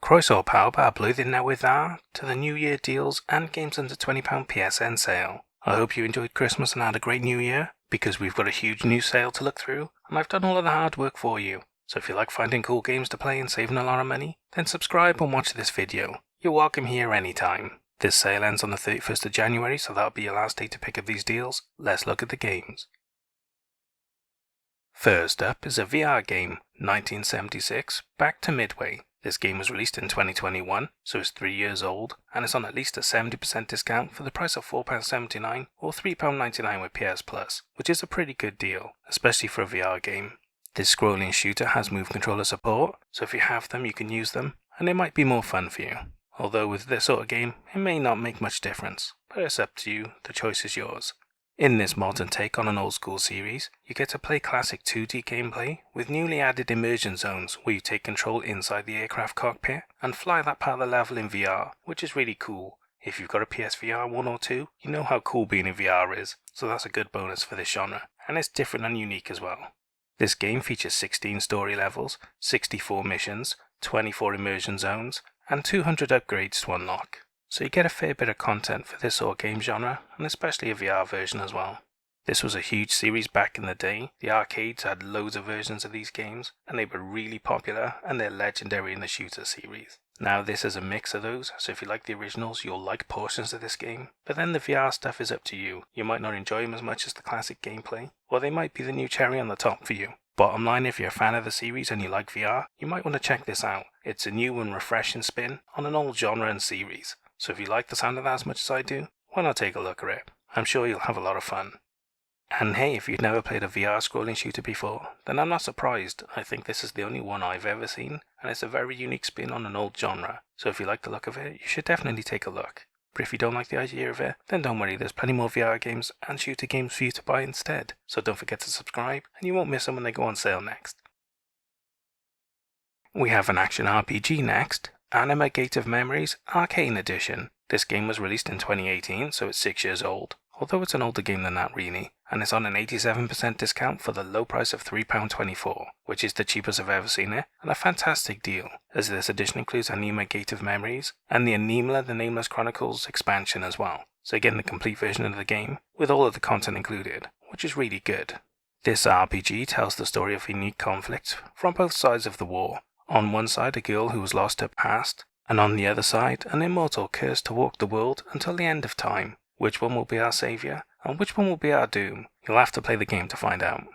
Croeso pawb a blwyddyn newydd dda to the New Year deals and games under £20 PSN sale. I hope you enjoyed Christmas and had a great New Year, because we've got a huge new sale to look through, and I've done all of the hard work for you. So if you like finding cool games to play and saving a lot of money, then subscribe and watch this video. You're welcome here anytime. This sale ends on the 31st of January, so that'll be your last day to pick up these deals. Let's look at the games. First up is a VR game, 1976, Back to Midway. This game was released in 2021, so it's 3 years old, and it's on at least a 70% discount for the price of £4.79 or £3.99 with PS Plus, which is a pretty good deal, especially for a VR game. This scrolling shooter has move controller support, so if you have them you can use them, and it might be more fun for you. Although with this sort of game, it may not make much difference, but it's up to you, the choice is yours. In this modern take on an old school series, you get to play classic 2D gameplay with newly added immersion zones where you take control inside the aircraft cockpit and fly that part of the level in VR, which is really cool. If you've got a PSVR 1 or 2, you know how cool being in VR is, so that's a good bonus for this genre, and it's different and unique as well. This game features 16 story levels, 64 missions, 24 immersion zones, and 200 upgrades to unlock. So you get a fair bit of content for this sort of game genre, and especially a VR version as well. This was a huge series back in the day. The arcades had loads of versions of these games, and they were really popular, and they're legendary in the shooter series. Now this is a mix of those, so if you like the originals, you'll like portions of this game, but then the VR stuff is up to you. You might not enjoy them as much as the classic gameplay, or they might be the new cherry on the top for you. Bottom line, if you're a fan of the series and you like VR, you might want to check this out. It's a new and refreshing spin on an old genre and series. So if you like the sound of that as much as I do, why not take a look at it? I'm sure you'll have a lot of fun. And hey, if you've never played a VR scrolling shooter before, then I'm not surprised. I think this is the only one I've ever seen, and it's a very unique spin on an old genre. So if you like the look of it, you should definitely take a look. But if you don't like the idea of it, then don't worry, there's plenty more VR games and shooter games for you to buy instead. So don't forget to subscribe, and you won't miss them when they go on sale next. We have an action RPG next. Anima Gate of Memories Arcane Edition. This game was released in 2018, so it's 6 years old, although it's an older game than that really, and it's on an 87% discount for the low price of £3.24, which is the cheapest I've ever seen it, and a fantastic deal, as this edition includes Anima Gate of Memories, and the Anima The Nameless Chronicles expansion as well, so you're getting the complete version of the game, with all of the content included, which is really good. This RPG tells the story of unique conflicts from both sides of the war. On one side, a girl who has lost her past, and on the other side, an immortal cursed to walk the world until the end of time. Which one will be our saviour, and which one will be our doom? You'll have to play the game to find out.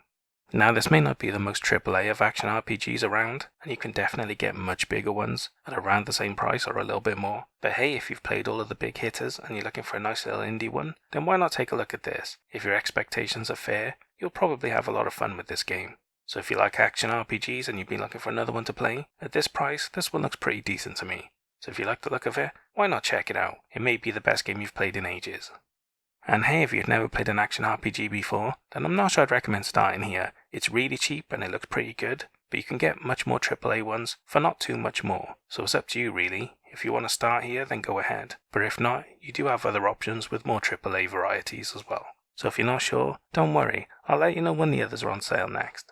Now, this may not be the most AAA of action RPGs around, and you can definitely get much bigger ones at around the same price or a little bit more. But hey, if you've played all of the big hitters and you're looking for a nice little indie one, then why not take a look at this? If your expectations are fair, you'll probably have a lot of fun with this game. So if you like action RPGs and you've been looking for another one to play, at this price, this one looks pretty decent to me. So if you like the look of it, why not check it out? It may be the best game you've played in ages. And hey, if you've never played an action RPG before, then I'm not sure I'd recommend starting here. It's really cheap and it looks pretty good, but you can get much more AAA ones for not too much more. So it's up to you really. If you want to start here, then go ahead. But if not, you do have other options with more AAA varieties as well. So if you're not sure, don't worry. I'll let you know when the others are on sale next.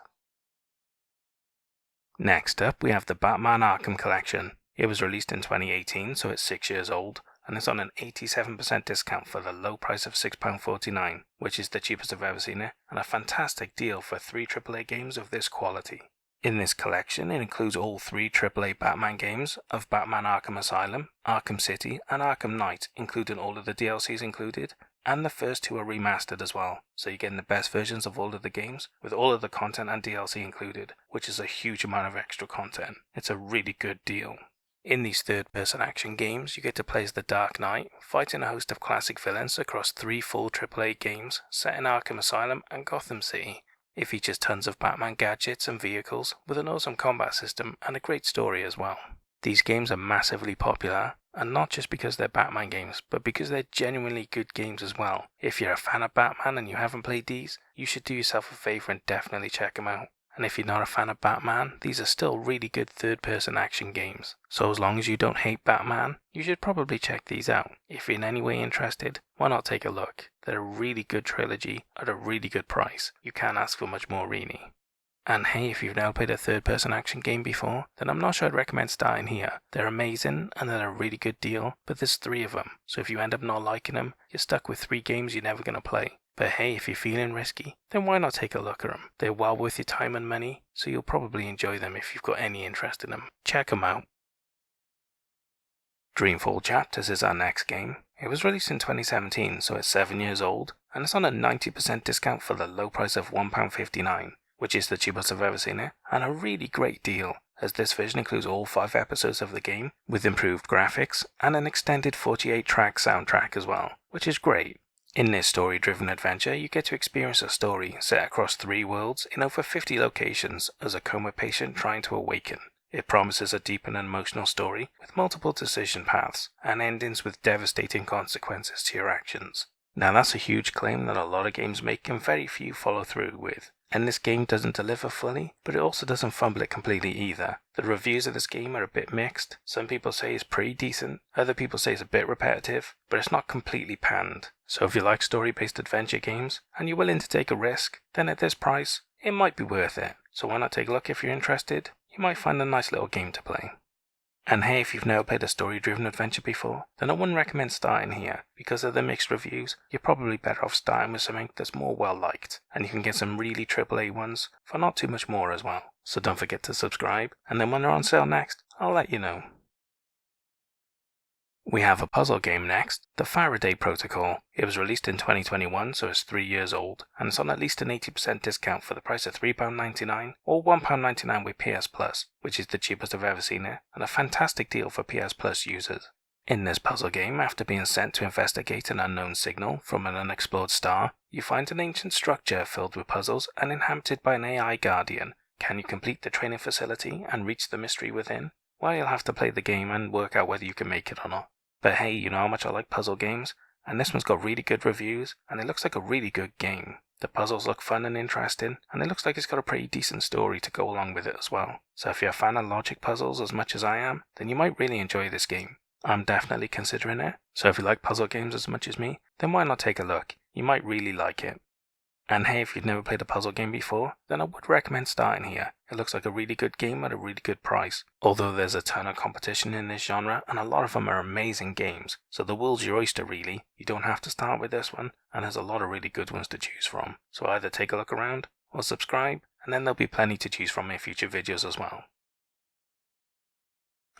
Next up, we have the Batman Arkham Collection. It was released in 2018, so it's 6 years old, and it's on an 87% discount for the low price of £6.49, which is the cheapest I've ever seen it, and a fantastic deal for 3 AAA games of this quality. In this collection, it includes all 3 AAA Batman games of Batman Arkham Asylum, Arkham City, and Arkham Knight, including all of the DLCs included, and the first 2 are remastered as well, so you're getting the best versions of all of the games, with all of the content and DLC included, which is a huge amount of extra content. It's a really good deal. In these third-person action games, you get to play as the Dark Knight, fighting a host of classic villains across 3 full AAA games set in Arkham Asylum and Gotham City. It features tons of Batman gadgets and vehicles, with an awesome combat system and a great story as well. These games are massively popular, and not just because they're Batman games, but because they're genuinely good games as well. If you're a fan of Batman and you haven't played these, you should do yourself a favour and definitely check them out. And if you're not a fan of Batman, these are still really good third-person action games. So as long as you don't hate Batman, you should probably check these out. If you're in any way interested, why not take a look? They're a really good trilogy at a really good price. You can't ask for much more really. And hey, if you've never played a third-person action game before, then I'm not sure I'd recommend starting here. They're amazing and they're a really good deal, but there's 3 of them, so if you end up not liking them, you're stuck with 3 games you're never going to play. But hey, if you're feeling risky, then why not take a look at them? They're well worth your time and money, so you'll probably enjoy them if you've got any interest in them. Check them out. Dreamfall Chapters is our next game. It was released in 2017, so it's 7 years old, and it's on a 90% discount for the low price of £1.59, which is the cheapest I've ever seen it, and a really great deal, as this version includes all 5 episodes of the game, with improved graphics, and an extended 48-track soundtrack as well, which is great. In this story-driven adventure, you get to experience a story set across 3 worlds in over 50 locations as a coma patient trying to awaken. It promises a deep and emotional story with multiple decision paths and endings with devastating consequences to your actions. Now that's a huge claim that a lot of games make and very few follow through with. And this game doesn't deliver fully, but it also doesn't fumble it completely either. The reviews of this game are a bit mixed. Some people say it's pretty decent, other people say it's a bit repetitive, but it's not completely panned. So if you like story-based adventure games, and you're willing to take a risk, then at this price, it might be worth it. So why not take a look if you're interested? You might find a nice little game to play. And hey, if you've never played a story-driven adventure before, then I wouldn't recommend starting here. Because of the mixed reviews, you're probably better off starting with something that's more well-liked, and you can get some really AAA ones for not too much more as well. So don't forget to subscribe, and then when they're on sale next, I'll let you know. We have a puzzle game next, the Faraday Protocol. It was released in 2021, so it's 3 years old, and it's on at least an 80% discount for the price of £3.99 or £1.99 with PS Plus, which is the cheapest I've ever seen it, and a fantastic deal for PS Plus users. In this puzzle game, after being sent to investigate an unknown signal from an unexplored star, you find an ancient structure filled with puzzles and inhabited by an AI guardian. Can you complete the training facility and reach the mystery within? Well, you'll have to play the game and work out whether you can make it or not. But hey, you know how much I like puzzle games, and this one's got really good reviews, and it looks like a really good game. The puzzles look fun and interesting, and it looks like it's got a pretty decent story to go along with it as well. So if you're a fan of logic puzzles as much as I am, then you might really enjoy this game. I'm definitely considering it, so if you like puzzle games as much as me, then why not take a look? You might really like it. And hey, if you've never played a puzzle game before, then I would recommend starting here. It looks like a really good game at a really good price. Although there's a ton of competition in this genre, and a lot of them are amazing games, so the world's your oyster really. You don't have to start with this one, and there's a lot of really good ones to choose from. So either take a look around, or subscribe, and then there'll be plenty to choose from in future videos as well.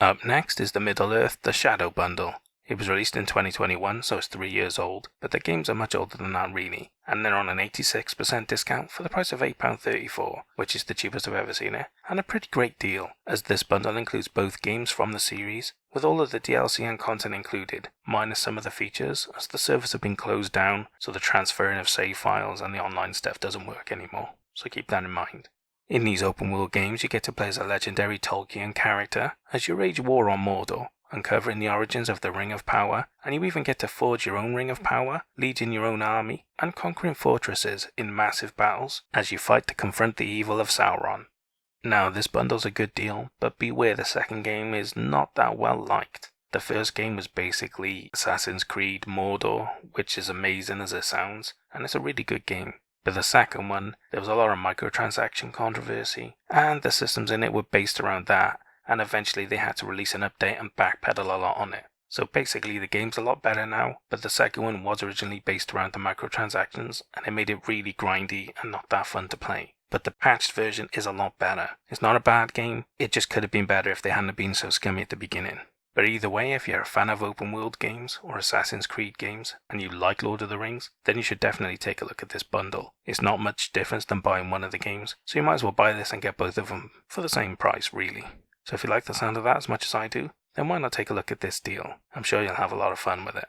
Up next is the Middle-earth The Shadow Bundle. It was released in 2021, so it's 3 years old, but the games are much older than that really, and they're on an 86% discount for the price of £8.34, which is the cheapest I've ever seen it, and a pretty great deal, as this bundle includes both games from the series, with all of the DLC and content included, minus some of the features, as the servers have been closed down, so the transferring of save files and the online stuff doesn't work anymore, so keep that in mind. In these open world games, you get to play as a legendary Tolkien character, as you wage war on Mordor, uncovering the origins of the Ring of Power, and you even get to forge your own Ring of Power, leading your own army, and conquering fortresses in massive battles as you fight to confront the evil of Sauron. Now, this bundle's a good deal, but beware the second game is not that well liked. The first game was basically Assassin's Creed Mordor, which is amazing as it sounds, and it's a really good game. But the second one, there was a lot of microtransaction controversy, and the systems in it were based around that, and eventually they had to release an update and backpedal a lot on it. So basically the game's a lot better now, but the second one was originally based around the microtransactions, and it made it really grindy and not that fun to play. But the patched version is a lot better. It's not a bad game, it just could have been better if they hadn't been so scummy at the beginning. But either way, if you're a fan of open world games or Assassin's Creed games and you like Lord of the Rings, then you should definitely take a look at this bundle. It's not much difference than buying one of the games, so you might as well buy this and get both of them for the same price really. So if you like the sound of that as much as I do, then why not take a look at this deal? I'm sure you'll have a lot of fun with it.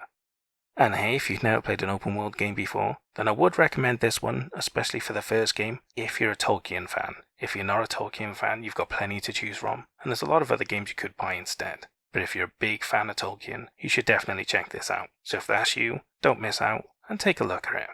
And hey, if you've never played an open world game before, then I would recommend this one, especially for the first game, if you're a Tolkien fan. If you're not a Tolkien fan, you've got plenty to choose from, and there's a lot of other games you could buy instead. But if you're a big fan of Tolkien, you should definitely check this out. So if that's you, don't miss out, and take a look at it.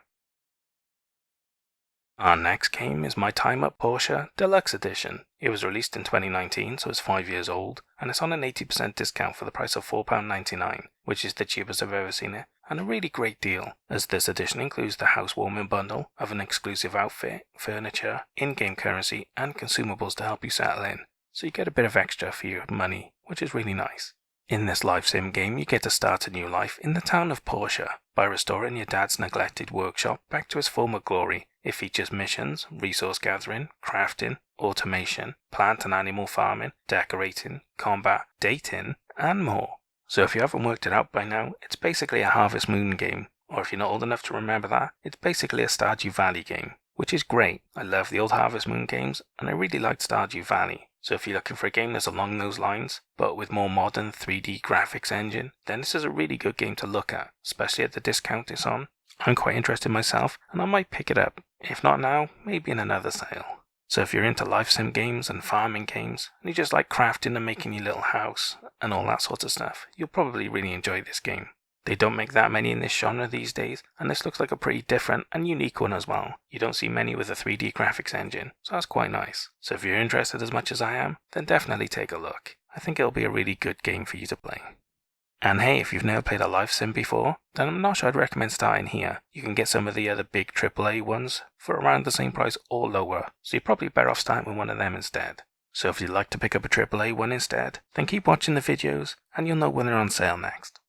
Our next game is my Time Up Porsche Deluxe Edition. It was released in 2019, so it's 5 years old, and it's on an 80% discount for the price of £4.99, which is the cheapest I've ever seen it, and a really great deal, as this edition includes the housewarming bundle of an exclusive outfit, furniture, in-game currency, and consumables to help you settle in, so you get a bit of extra for your money, which is really nice. In this life sim game, you get to start a new life in the town of Porsche by restoring your dad's neglected workshop back to its former glory. It features missions, resource gathering, crafting, automation, plant and animal farming, decorating, combat, dating, and more. So if you haven't worked it out by now, it's basically a Harvest Moon game, or if you're not old enough to remember that, it's basically a Stardew Valley game, which is great. I love the old Harvest Moon games, and I really liked Stardew Valley. So if you're looking for a game that's along those lines, but with more modern 3D graphics engine, then this is a really good game to look at, especially at the discount it's on. I'm quite interested myself, and I might pick it up. If not now, maybe in another sale. So if you're into life sim games and farming games, and you just like crafting and making your little house, and all that sort of stuff, you'll probably really enjoy this game. They don't make that many in this genre these days, and this looks like a pretty different and unique one as well. You don't see many with a 3D graphics engine, so that's quite nice. So if you're interested as much as I am, then definitely take a look. I think it'll be a really good game for you to play. And hey, if you've never played a life sim before, then I'm not sure I'd recommend starting here. You can get some of the other big AAA ones for around the same price or lower, so you're probably better off starting with one of them instead. So if you'd like to pick up a AAA one instead, then keep watching the videos and you'll know when they're on sale next.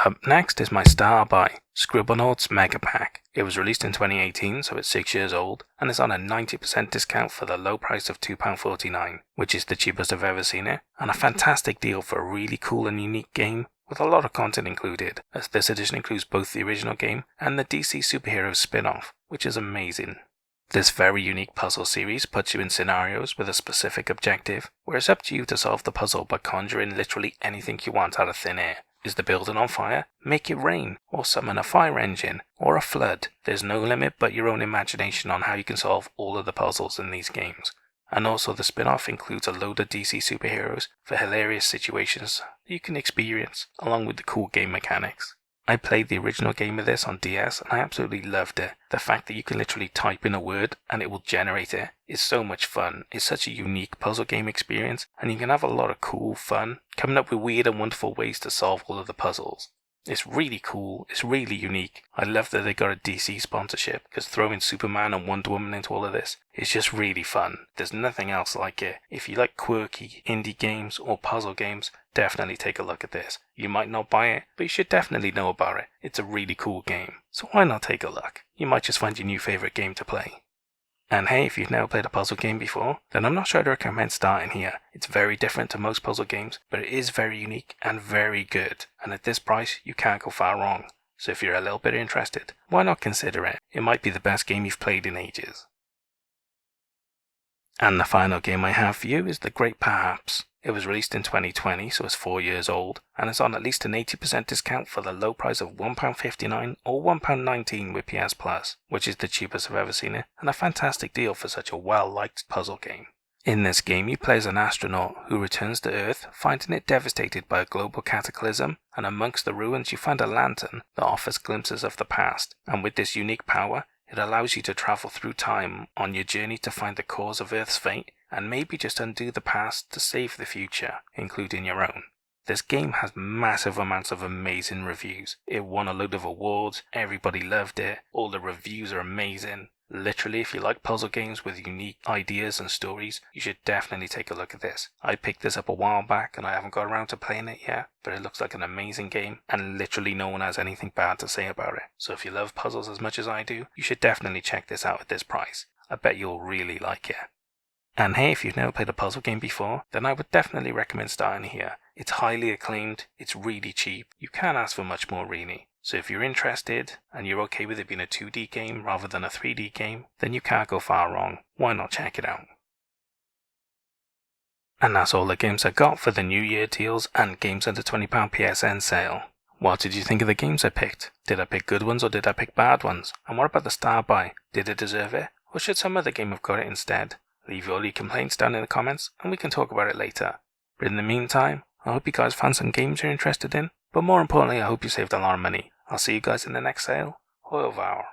Up next is my Star Buy, Scribblenauts Mega Pack. It was released in 2018, so it's 6 years old, and it's on a 90% discount for the low price of £2.49, which is the cheapest I've ever seen it, and a fantastic deal for a really cool and unique game with a lot of content included, as this edition includes both the original game and the DC Superheroes spin-off, which is amazing. This very unique puzzle series puts you in scenarios with a specific objective, where it's up to you to solve the puzzle by conjuring literally anything you want out of thin air. Is the building on fire? Make it rain, or summon a fire engine, or a flood. There's no limit but your own imagination on how you can solve all of the puzzles in these games. And also the spin-off includes a load of DC superheroes for hilarious situations that you can experience, along with the cool game mechanics. I played the original game of this on DS and I absolutely loved it. The fact that you can literally type in a word and it will generate it is so much fun. It's such a unique puzzle game experience, and you can have a lot of cool fun coming up with weird and wonderful ways to solve all of the puzzles. It's really cool, it's really unique. I love that they got a DC sponsorship, because throwing Superman and Wonder Woman into all of this is just really fun. There's nothing else like it. If you like quirky indie games or puzzle games, definitely take a look at this. You might not buy it, but you should definitely know about it. It's a really cool game, so why not take a look? You might just find your new favourite game to play. And hey, if you've never played a puzzle game before, then I'm not sure I'd recommend starting here. It's very different to most puzzle games, but it is very unique and very good. And at this price, you can't go far wrong. So if you're a little bit interested, why not consider it? It might be the best game you've played in ages. And the final game I have for you is The Great Perhaps. It was released in 2020, so it's 4 years old, and it's on at least an 80% discount for the low price of £1.59 or £1.19 with PS Plus, which is the cheapest I've ever seen it, and a fantastic deal for such a well-liked puzzle game. In this game, you play as an astronaut who returns to Earth, finding it devastated by a global cataclysm, and amongst the ruins you find a lantern that offers glimpses of the past, and with this unique power, it allows you to travel through time on your journey to find the cause of Earth's fate, and maybe just undo the past to save the future, including your own. This game has massive amounts of amazing reviews. It won a load of awards, everybody loved it, all the reviews are amazing. Literally, if you like puzzle games with unique ideas and stories, you should definitely take a look at this. I picked this up a while back and I haven't got around to playing it yet, but it looks like an amazing game and literally no one has anything bad to say about it. So if you love puzzles as much as I do, you should definitely check this out at this price. I bet you'll really like it. And hey, if you've never played a puzzle game before, then I would definitely recommend starting here. It's highly acclaimed, it's really cheap, you can't ask for much more really. So if you're interested, and you're okay with it being a 2D game rather than a 3D game, then you can't go far wrong. Why not check it out? And that's all the games I got for the New Year deals and games under £20 PSN sale. What did you think of the games I picked? Did I pick good ones or did I pick bad ones? And what about the Star Buy? Did it deserve it? Or should some other game have got it instead? Leave all your complaints down in the comments and we can talk about it later. But in the meantime, I hope you guys found some games you're interested in, but more importantly I hope you saved a lot of money. I'll see you guys in the next sale. Au revoir.